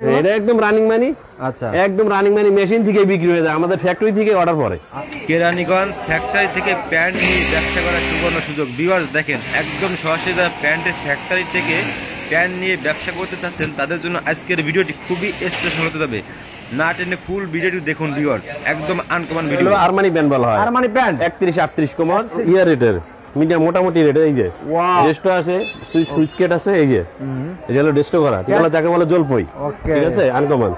এটা একদম রানিং মানি। আচ্ছা, একদম রানিং মানি, মেশিন থেকে বিক্রি হয়ে যায়, আমাদের ফ্যাক্টরি থেকে অর্ডার পরে। কেরানীগঞ্জ ফ্যাক্টরি থেকে প্যান্ট নিয়ে ব্যবসা করার সুবর্ণ সুযোগ। ভিউয়ার্স দেখেন, একদম সরাসরি যারা প্যান্টের ফ্যাক্টরি থেকে প্যান্ট নিয়ে ব্যবসা করতে চাচ্ছেন তাদের জন্য আজকের ভিডিওটি খুবই স্পেশাল হতে যাবে। না টেনে ফুল ভিডিওটি দেখুন ভিউয়ার্স, একদম আনকমন ভিডিও। আরমানি প্যান্ট বলা হয়। আরমানি প্যান্ট 31-38 কোমর, ইয়ার রেটের মিডিয়াম, মোটামুটি রেট। এই যে ডেস্টো আছে, সুইচকেট আছে, এই যে এই হলো ডেস্টো করা, ঠিক আছে, যাকে বলে জলপই, ঠিক আছে, আনকমন।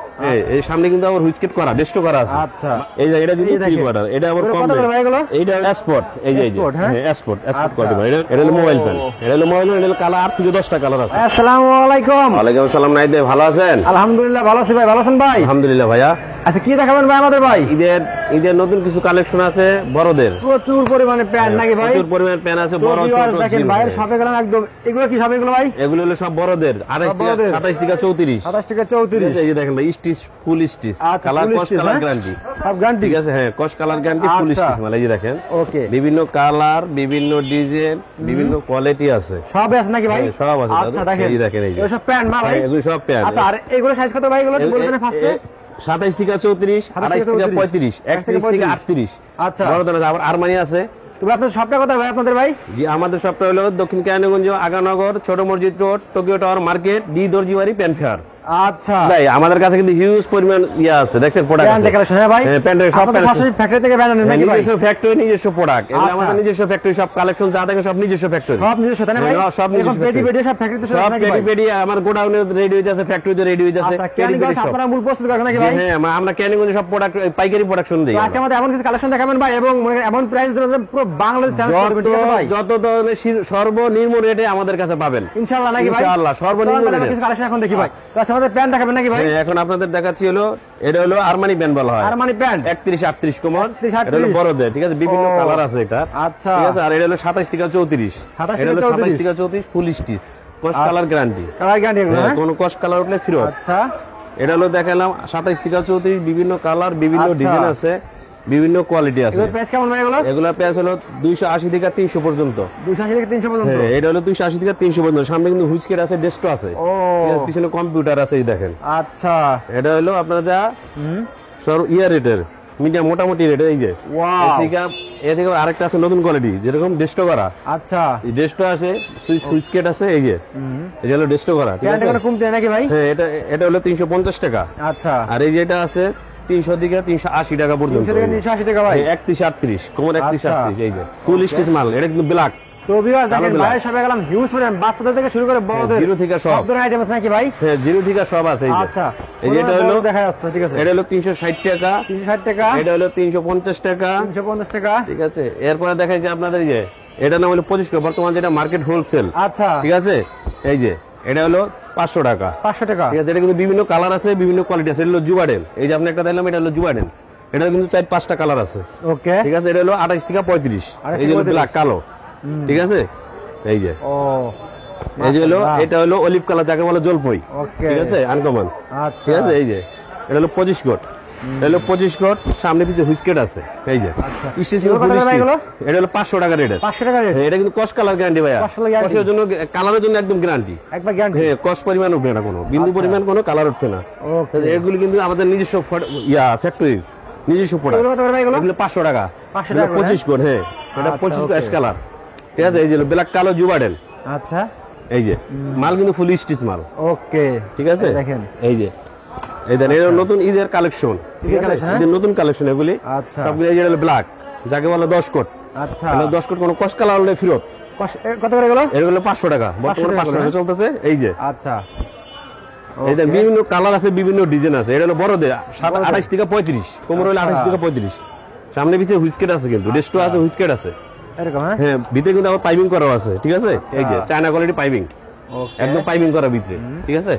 এই সামনে কিন্তু আবার হুইচকেট করা, ডেস্টো করা আছে। আচ্ছা, এই যে এটা কিন্তু 3 কোয়ার্টার, এটা আবার কম রেট। এইটা এসপোর্ট, এই যে হ্যাঁ এসপোর্ট কোয়ার্টার, এটা হলো মোবাইল প্যান্ট, এটা হলো মোবাইল, এটা হলো কালার 8 থেকে 10টা কালার আছে। আসসালামু আলাইকুম। ওয়ালাইকুম আসসালাম। নাইদ ভাই, ভালো আছেন? আলহামদুলিল্লাহ ভালো আছি ভাই, ভালো আছেন ভাই? আলহামদুলিল্লাহ ভাইয়া। আচ্ছা, কি দেখাবেন ভাই আমাদের? ভাই ঈদের নতুন কিছু কালেকশন আছে বড়দের, প্রচুর পরিমাণে প্যান্ট নাকি ভাই? প্রচুর পরিমাণে প্যান্ট আছে, বড় ছোট। দেখেন ভাইয়ের শপে গেলাম একদম। এগুলো কি সব এগুলো ভাই? এগুলো হলো সব বড়দের, 27 থেকে 34। 27 থেকে 34। এই যে দেখেন ভাই, স্টিচ, ফুল স্টিচ, কালার কস কালার গ্যারান্টি, সব গ্যারান্টি, ঠিক আছে। হ্যাঁ, কস কালার গ্যারান্টি, ফুল স্টিচ মাল। এই যে দেখেন, ওকে, বিভিন্ন কালার, বিভিন্ন ডিজাইন, বিভিন্ন কোয়ালিটি আছে, সব আছে নাকি ভাই? সব আছে। আচ্ছা, দেখেন এই দেখেন, এই যে সব প্যান্ট মা ভাই, এগুলো সব প্যান্ট। আচ্ছা, আর এগুলো সাইজ কত ভাই? এগুলো বলবেন ফার্স্টে। 27 থেকে 34, 28 থেকে 35, 31 থেকে 38। আচ্ছা, বড়দের আছে, আবার আরমানি আছে। তবে আপনার শপটা কোথায় ভাই আপনাদের ভাই? জি, আমাদের শপটা হলো দক্ষিণ Keraniganj, Aganagar, Choto Masjid road, Tokyo tower market, D Darjibari, pant fair. আচ্ছা ভাই, আমাদের কাছে কিন্তু হিউজ পরিমাণ ইয়া আছে, দেখছেন প্রোডাক্ট আছে। হ্যাঁ ভাই, প্যান্টের সব ফ্যাক্টরি থেকে ব্যানার নেন নাকি ভাই? নিজস্ব ফ্যাক্টরি, নিজস্ব প্রোডাক্ট। এগুলো আমাদের নিজস্ব ফ্যাক্টরি, সব কালেকশন যা থাকে সব নিজস্ব ফ্যাক্টরি, সব নিজস্ব, তাই না ভাই? সব নিজস্ব পেটি পেটি সব ফ্যাক্টরিতে সব পেটি পেটি আমার গোডাউনে রেডি হইছে আছে, ফ্যাক্টরিতে রেডি হইছে আছে। আচ্ছা, কেরানীগঞ্জ আপনারা মূল প্রস্তুত করেন নাকি ভাই? হ্যাঁ, আমরা কেরানীগঞ্জে সব প্রোডাক্ট পাইকারি প্রোডাকশন দেই। আজকে আমাদের এমন কিছু কালেকশন দেখাবেন ভাই, এবং এমন প্রাইস দেবেন পুরো বাংলাদেশ চ্যালেঞ্জ করবে, ঠিক আছে ভাই? যত ধরনের সর্বনিম্ন রেটে আমাদের কাছে পাবেন ইনশাআল্লাহ নাকি ভাই? ইনশাআল্লাহ সর্বনিম্ন রেটে। কিছু কালেকশন এখন দেখি ভাই। তো আচ্ছা, আমাদের প্যান্ট দেখাবেন নাকি ভাই? এখন আপনাদের দেখাচ্ছি হলো, এটা হলো আরমানি প্যান্ট বলা হয়। আরমানি প্যান্ট 31-38 কোমর, এটা হলো বড়দের, ঠিক আছে, বিভিন্ন কালার আছে এটা। আচ্ছা, ঠিক আছে। আর এটা হলো 27 থেকে 34, এটা হলো 27 থেকে 34, ফুল স্টিচ, কস কালার গ্যারান্টি, কালার গ্যারান্টি, কোন কস কালার উঠলে ফেরত। আচ্ছা, এটা হলো দেখালাম 27 থেকে 34, বিভিন্ন কালার, বিভিন্ন ডিজাইন আছে, বিভিন্ন কোয়ালিটি আছে। এগুলোর প্রাইস কেমন ভাই? এগুলোর প্রাইস হলো 280 থেকে 300 পর্যন্ত। 280 থেকে 300 পর্যন্ত? হ্যাঁ, এটা হলো 280 থেকে 300 পর্যন্ত। সামনে কিন্তু হুইচকেট আছে, ডেস্কটপ আছে, পিছনে কম্পিউটার আছে, এই দেখেন। আচ্ছা, এটা হলো আপনারা যা ইয়ার রেটের মিডিয়াম, মোটামুটি রেটের। এই যে এর থেকে আরেকটা আছে নতুন কোয়ালিটি, যেরকম ডেস্কটপ করা। আচ্ছা, ডেস্কটপ আছে, সুইচকেট আছে, এই যে এই যে হলো ডেস্কটপ করা, ঠিক আছে। কমতে নাকি ভাই? হ্যাঁ, এটা হলো 350 টাকা। আচ্ছা, আর এই যেটা আছে 300 থেকে 380 টাকা পর্যন্ত। 300 থেকে 380 টাকা ভাই? 31-38 কোমর, 31-38, এই যে ফুল স্টিচ মাল, এটা কিন্তু ব্ল্যাক। তো ভিউয়ার্স দেখেন, ভাই সবে গেলাম হিউজ পরিমাণ, বাচ্চাদের থেকে শুরু করে বড়দের, জিরো থেকে সব ধরনের আইটেম আছে নাকি ভাই? হ্যাঁ, জিরো থেকে সব আছে। এই যে আচ্ছা, এই যে এটা হলো দেখা যাচ্ছে, ঠিক আছে। এটা হলো 360 টাকা, 360 টাকা, এটা হলো 350 টাকা, 350 টাকা, ঠিক আছে। এরপরে দেখাই যে আপনাদের এই যে এটা নাম হলো 25 টাকা, বর্তমান যেটা মার্কেট হোলসেল, আচ্ছা, ঠিক আছে। এই যে এটা হলো 500 টাকা, 500 টাকা, ঠিক আছে। এটা কিন্তু বিভিন্ন কালার আছে, বিভিন্ন কোয়ালিটি আছে। এটা হলো জুবাডেন, এই যে আপনি একটা দেখলাম, এটা হলো জুবাডেন, এটা কিন্তু 4-5টা কালার আছে, ওকে, ঠিক আছে। এটা হলো 28 থেকে 35, এই যে ব্ল্যাক কালো, ঠিক আছে। এই যে এই যে হলো, এটা হলো অলিভ কালার, যাকে বলে জলপই, ঠিক আছে, আনকমন, ঠিক আছে। এই যে এটা হলো 25 কোট, এটা হলো 25 কোট, সামনে পিছে হুইচকেট আছে, এই যে এটা হলো 500 টাকা রেট। 500 টাকা রেট? এটা কিন্তু কস কালার গ্যারান্টি ভাইয়া, কসের জন্য, কালারের জন্য একদম গ্যারান্টি, একবার গ্যারান্টি। হ্যাঁ, কস পরিমাণ উঠবে না, কোনো বিন্দু পরিমাণ কোনো কালার উঠবে না। এগুলো কিন্তু আমাদের নিজস্ব ফ্যাক্টরির নিজস্ব প্রোডাক্ট। এগুলো 500 টাকা, 25 কোট, হ্যাঁ, এটা 25 অ্যাশ কালার, ঠিক আছে। এই যে ব্ল্যাক কালো জুবাডেল, আচ্ছা, এই যে মাল কিন্তু ফুল স্টিচ মাল, ওকে, ঠিক আছে। দেখেন এই যে এই দেখেন, এটা নতুন ঈদের কালেকশন, ঠিক আছে, ঈদের নতুন কালেকশন এগুলি। আচ্ছা, সবগুলো এই যে ব্ল্যাক, যাকে বলে 10 কোট। আচ্ছা, এটা 10 কোট কোনো কস কালার হলে ফেরত। কত করে গেল? এগুলো 500 টাকা, বর্তমানে 500 টাকা চলতেছে। এই যে আচ্ছা, এই যে বিভিন্ন কালার আছে, বিভিন্ন ডিজাইন আছে। এটা হলো বড়দের 28 থেকে 35, কোমর হলো 28 থেকে 35, সামনে পিছে হুইচকেট আছে, কিন্তু ডেস্টো আছে, হুইচকেট আছে, এরকম। হ্যাঁ, ভিতরে কিন্তু আবার পাইপিং করা আছে, ঠিক আছে। এই যে চায়না কোয়ালিটি পাইপিং, একদম পাইপিং করা ভিতরে, ঠিক আছে।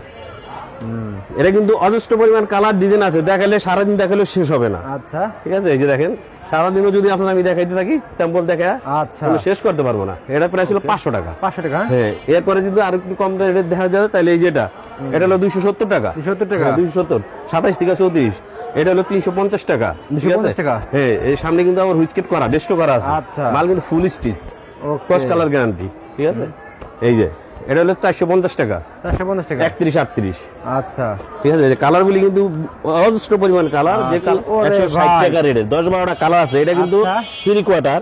এটা কিন্তু অজস্র পরিমাণ কালার ডিজাইন আছে, দেখালে সারাদিন দেখালে শেষ হবে না, আচ্ছা, ঠিক আছে। এই যে দেখেন, সারাদিনও যদি আপনার আমি দেখাইতে থাকি স্যাম্পল দেখা, আচ্ছা, শেষ করতে পারবো না। এটা প্রাইস ছিল 500 টাকা, 500 টাকা, হ্যাঁ। এরপরে যদি আরো একটু কম রেটে দেখা যায়, তাহলে এই যেটা, এটা হলো 270 টাকা, 270 টাকা, 270, 27 থেকে 34, এটা হলো 350 টাকা, 250 টাকা, হ্যাঁ। এই সামনে কিন্তু আবার হুইচকেট করা, ডেস্টো করা আছে, আচ্ছা, মাল কিন্তু ফুল স্টিচ, কস কালার গ্যারান্টি, ঠিক আছে। এই যে এটা হলো 450 টাকা, 450 টাকা, 31 38। আচ্ছা ঠিক আছে, কালার গুলি কিন্তু অজস্র পরিমাণ কালার, যে ওরে 160 ভাই। টাকা রেটের 10-12টা কালার আছে। এটা কিন্তু আচ্ছা। 3 কোয়ার্টার,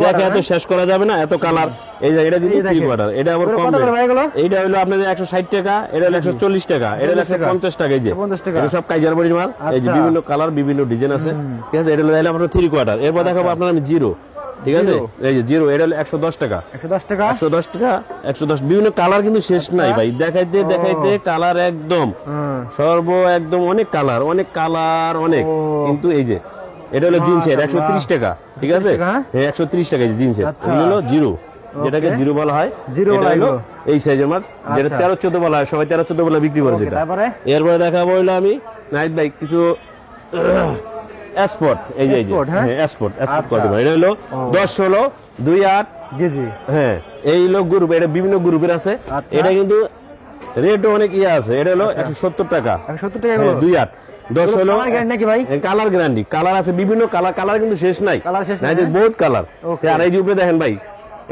দেখে এত শেষ করা যাবে না, এত কালার। এই যে এটা কিন্তু এই 3 দেখেন। কোয়ার্টার, এটা আবার এগুলো কম কত করে রেট। ভাই এগুলো? এইটা হলো আপনাদের 160 টাকা, এটা হলো 140 টাকা, এটা হলো 150 টাকা। এই যে 150 টাকা। এটা সব কাইজার বডি মাল। এই যে আচ্ছা। বিভিন্ন কালার, বিভিন্ন ডিজাইন আছে। ঠিক আছে, এটা হলো আপনার 3 কোয়ার্টার। এরপর দেখাবো আপনার আমি জিরো। ঠিক আছে, জিরো। এই যে জিরো, এটা হলো 110 টাকা, 110 টাকা, 110 টাকা, 110। বিভিন্ন কালার কিন্তু শেষ নাই ভাই, দেখাইতে দেখাইতে কালার একদম একদম অনেক কালার, অনেক কালার, অনেক। ও। কিন্তু এই যে এটা হলো জিন্সের 130 টাকা। ঠিক আছে, 130 টাকা, হ্যাঁ 130 টাকা এই যে জিন্সের। আচ্ছা। এগুলো হলো জিরো, যেটাকে ওকে। জিরো বলা হয়। জিরো এটা বলা হলো এগুলো। এই সাইজের মাল, যেটা আচ্ছা। 13-14 বলা হয়, সবাই 13-14 বলে বিক্রি করে ওকে, যেটা। তারপরে? এরপরে দেখাবো হলো আমি নাইট বাইক কিছু এসপোর্ট। এই যে Esport, হ্যাঁ? এসপোর্ট, এসপোর্ট আচ্ছা। কোয়ালিটি। এটা হলো 10-16, 2-8। জি জি, হ্যাঁ, এই লোক গ্রুপ, এটা বিভিন্ন গ্রুপের আছে। আচ্ছা। এটা কিন্তু রেটও অনেক আছে। এটা হলো 170 টাকা, 170 টাকা এগুলো। 2-8। 10 হলো কালার গ্যারান্টি নাকি ভাই? কালার গ্যারান্টি, কালার আছে বিভিন্ন কালার, কালার কিন্তু শেষ নাই। কালার শেষ নাই, নাই যে হ্যাঁ? বহুত কালার। ওকে। আর এই যে উপরে দেখেন ভাই,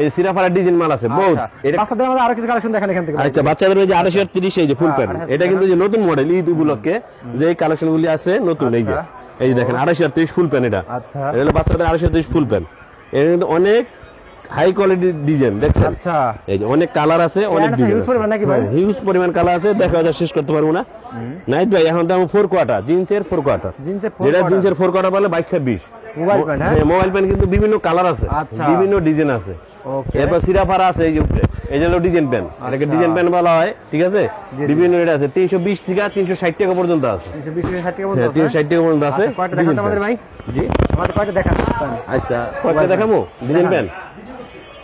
এই সিরাফারা ডিজাইন মাল আছে বহুত। আচ্ছা, এটা বাচ্চাদের মধ্যে আরো কিছু কালেকশন দেখেন এখান থেকে ভাই। আচ্ছা, বাচ্চাদের এই যে 28-30, এই যে ফুল প্যান্ট, এটা কিন্তু যে নতুন মডেল ঈদ উপলক্ষে যে কালেকশন গুলি আছে নতুন। এই যে এই যে দেখেন 28-30 ফুল প্যান্ট। এটা আচ্ছা এটা হলো বাচ্চাদের 28-30 ফুল প্যান্ট। এটা কিন্তু অনেক হাই কোয়ালিটির ডিজাইন, দেখছেন? আচ্ছা, এই যে অনেক কালার আছে, অনেক প্যান্ট ডিজাইন use করবেন নাকি ভাই? হিউজ পরিমাণ কালার আছে, দেখা যায় শেষ করতে পারবো না। নাইট ভাই এখন তো আমি 4 কোয়ার্টার জিন্সের 4 কোয়ার্টার, জিন্সের 4 যেটা কোয়ার্টার। জিন্সের 4 কোয়ার্টার বলে 22-26। মোবাইল প্যান্ট, হ্যাঁ? মোবাইল প্যান্ট কিন্তু বিভিন্ন কালার আছে, আচ্ছা। বিভিন্ন ডিজাইন আছে। ওকে, এরপর সিরাফারা আছে এই যে উপরে, এই যে হলো ডিজাইন প্যান্ট, এটাকে আচ্ছা। ডিজাইন প্যান্ট বলা হয়। ঠিক আছে, বিভিন্ন রেট আছে, 320 থেকে 360 টাকা পর্যন্ত আছে। 320 থেকে 60 টাকা পর্যন্ত হ্যাঁ, আছে, হ্যাঁ? 360 টাকা পর্যন্ত আছে। আচ্ছা, কয়টা ডিজাইন দেখাতে আমাদের ভাই? প্যান্ট। জি, আমাদের কয়টা দেখান? আচ্ছা, কয়টা দেখাবো ডিজাইন দেখান। প্যান্ট?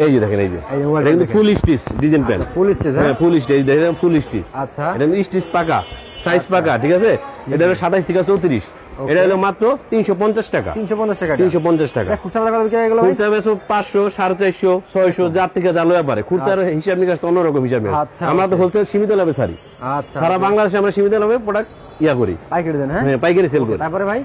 এই যে দেখেন, এই যে এই যে মোবাইল এটা কিন্তু দেখেন। Full stitch design pant. Full stage, হ্যাঁ, ফুল স্টিচ, দেখেন ফুল স্টিচ। আচ্ছা, এটা কিন্তু স্টিচ পাকা, সাইজ পাকা। ঠিক আছে, এটা হলো 27 থেকে 34। এটা হলো মাত্র 350 টাকা, 350 টাকা। 350 টাকা। এটা খুচরা কত বিক্রি এগুলো ভাই? খুচরা বেচো 500, 450, 600, যার থেকে যা লয়া পারে। খুচরার হিসাব নিকাশ তো অন্যরকম হিসাব নিকাশ। আচ্ছা, আমরা তো ওকে। হোলসেল সীমিত লাভে ছাড়ি, আচ্ছা, সারা বাংলাদেশে আমরা সীমিত লাভে প্রোডাক্ট করি, পাইকারি দেন, হ্যাঁ? হ্যাঁ পাইকারি সেল করি। তারপরে ভাই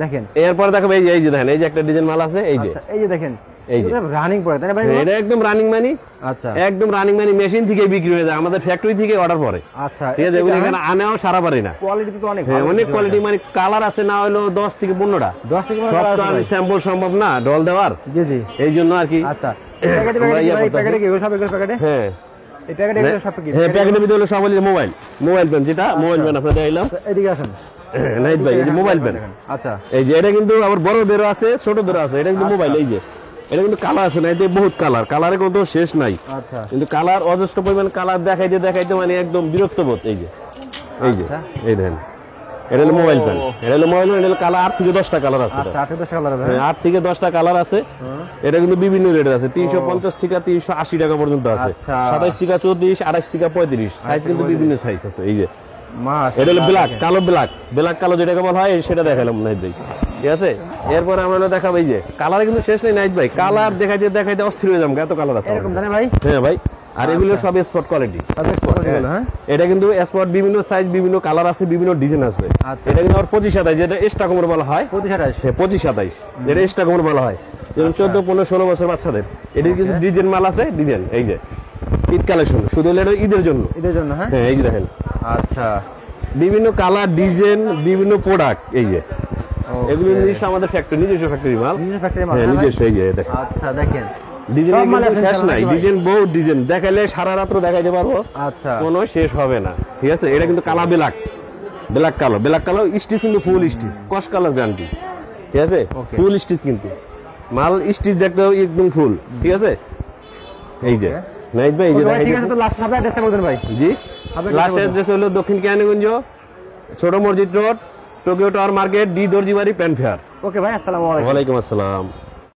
দেখেন, এরপরে দেখাবো এই যে দেখেন, এই যে একটা ডিজাইন মাল আছে, এই যে আচ্ছা, এই যে দেখেন, এই যে। রানিং পড়ে তাই না ভাই? এটা একদম রানিং মানি, আচ্ছা একদম রানিং মানি, মেশিন থেকে বিক্রি হয়ে যায়, আমাদের ফ্যাক্টরি থেকে অর্ডার পরে। আচ্ছা, ঠিক আছে, এগুলো এখানে আনেও সারা পারি না। কোয়ালিটি তো অনেক হ্যাঁ, ভালো। অনেক কোয়ালিটি, মানে কালার আছে না হলো 10 থেকে 15টা। 10 থেকে 15 সব কালার তো আছে আর ভাই। স্যাম্পল সম্ভব না ডল দেওয়ার, জি জি, এই জন্য আর কি। আচ্ছা, প্যাকেটে আমরা ইয়া ভাই, করতেছি। প্যাকেটে কি এগুলো সব এগুলো প্যাকেটে? হ্যাঁ এই প্যাকেটে এগুলো সব কি? হ্যাঁ, প্যাকেটের ভিতরে হলো সব হলো মোবাইল, মোবাইল প্যান, যেটা মোবাইল প্যান আপনাদের দিলাম। আচ্ছা, এদিকে আসেন। নাইট ভাই, এই যে মোবাইল প্যান, আচ্ছা, এই যে এটা কিন্তু আবার বড়দেরও আছে, ছোটদেরও আছে। এটা কিন্তু মোবাইল, এই যে এটা কিন্তু কালার আছে না, এতে বহুত কালার, কালারে কোনো শেষ নাই। আচ্ছা, কিন্তু কালার অজস্র পরিমাণ কালার দেখাইতে দেখাইতে মানে একদম বিরক্ত বোধ। এই যে এই যে আচ্ছা। এই দেখেন, এটা হলো মোবাইল প্যান, এটা হলো মোবাইল প্যান, এটা হলো কালার 8 থেকে 10টা কালার আছে। আচ্ছা, 8 10 কালার হবে, হ্যাঁ, 8 থেকে 10টা কালার আছে। এটা কিন্তু বিভিন্ন রেটের আছে, 350 থেকে 380 টাকা পর্যন্ত আছে। আচ্ছা। 27 থেকে 34, 28 থেকে 35 সাইজ কিন্তু বিভিন্ন সাইজ আছে। এই যে মাশাআল্লাহ, এটা হলো ব্ল্যাক, কালো ব্ল্যাক, ব্ল্যাক কালো যেটাকে বলা হয় সেটা দেখালাম নাইট ভাই। ঠিক আছে, এরপর আমরা দেখাবো এই যে কালার কিন্তু শেষ নেই নাইট ভাই, কালার দেখাইতে দেখাইতে অস্থির হয়ে যাবো, এত কালার আছে এরকম আমাদের। জানেন ভাই? হ্যাঁ ভাই, আর এগুলো সব স্পট কোয়ালিটি। তাহলে স্পট এগুলো, হ্যাঁ? এটা কিন্তু স্পট, বিভিন্ন সাইজ, বিভিন্ন কালার আছে, বিভিন্ন ডিজাইন আছে। আচ্ছা। এটা কিন্তু আর 25-27, যেটা এক্সট্রা কোমর বলা হয়। 25 হ্যাঁ, 25-27, যেটা এক্সট্রা কোমর বলা হয়, যেমন 14, 15, 16 বছর বাচ্চাদের। এটির কিছু ডিজাইন মাল আছে, ডিজাইন এই যে ঈদ কালেকশন, শুধু হলো এটা ঈদের জন্য। এদের জন্য, হ্যাঁ? হ্যাঁ, এই যে দেখেন আচ্ছা, বিভিন্ন কালার, ডিজাইন, বিভিন্ন প্রোডাক্ট। এই যে এগুলো নিজস্ব আমাদের ফ্যাক্টরি, নিজস্ব ফ্যাক্টরি মাল। নিজের ফ্যাক্টরি মাল, হ্যাঁ, হ্যাঁ ভাই? নিজস্ব। এই যে দেখেন আচ্ছা, দেখেন ডিজাইন, সব মাল আছে শেষ ইনশাআল্লাহ নাই, নাকি ভাই? ডিজাইন বহুত ডিজাইন, দেখাইলে সারা রাত্র দেখাইতে পারবো, আচ্ছা, কোনো শেষ হবে না। ঠিক আছে, এটা কিন্তু কালা ব্ল্যাক, ব্ল্যাক কালো, ব্ল্যাক কালো স্টিচ কিন্তু ফুল স্টিচ, কস কালার গ্যারান্টি। ঠিক আছে, ফুল স্টিচ কিন্তু মাল, স্টিচ দেখতে হবে একদম ফুল। ঠিক আছে, এই যে নাইট ভাই, এই যে ওকে ভাই, দেখাই ঠিক আছে, দিচ্ছি। তো লাস্ট সবে অ্যাড্রেসটা বলবেন ভাই। জি, আপনার লাস্ট বলুন। অ্যাড্রেস হলো দক্ষিণ Keraniganj, Choto Masjid road, Tokyo tower market, D Darjibari, pant fair. Okay ভাই, আসসালামু আলাইকুম। ওয়ালাইকুম আসসালাম।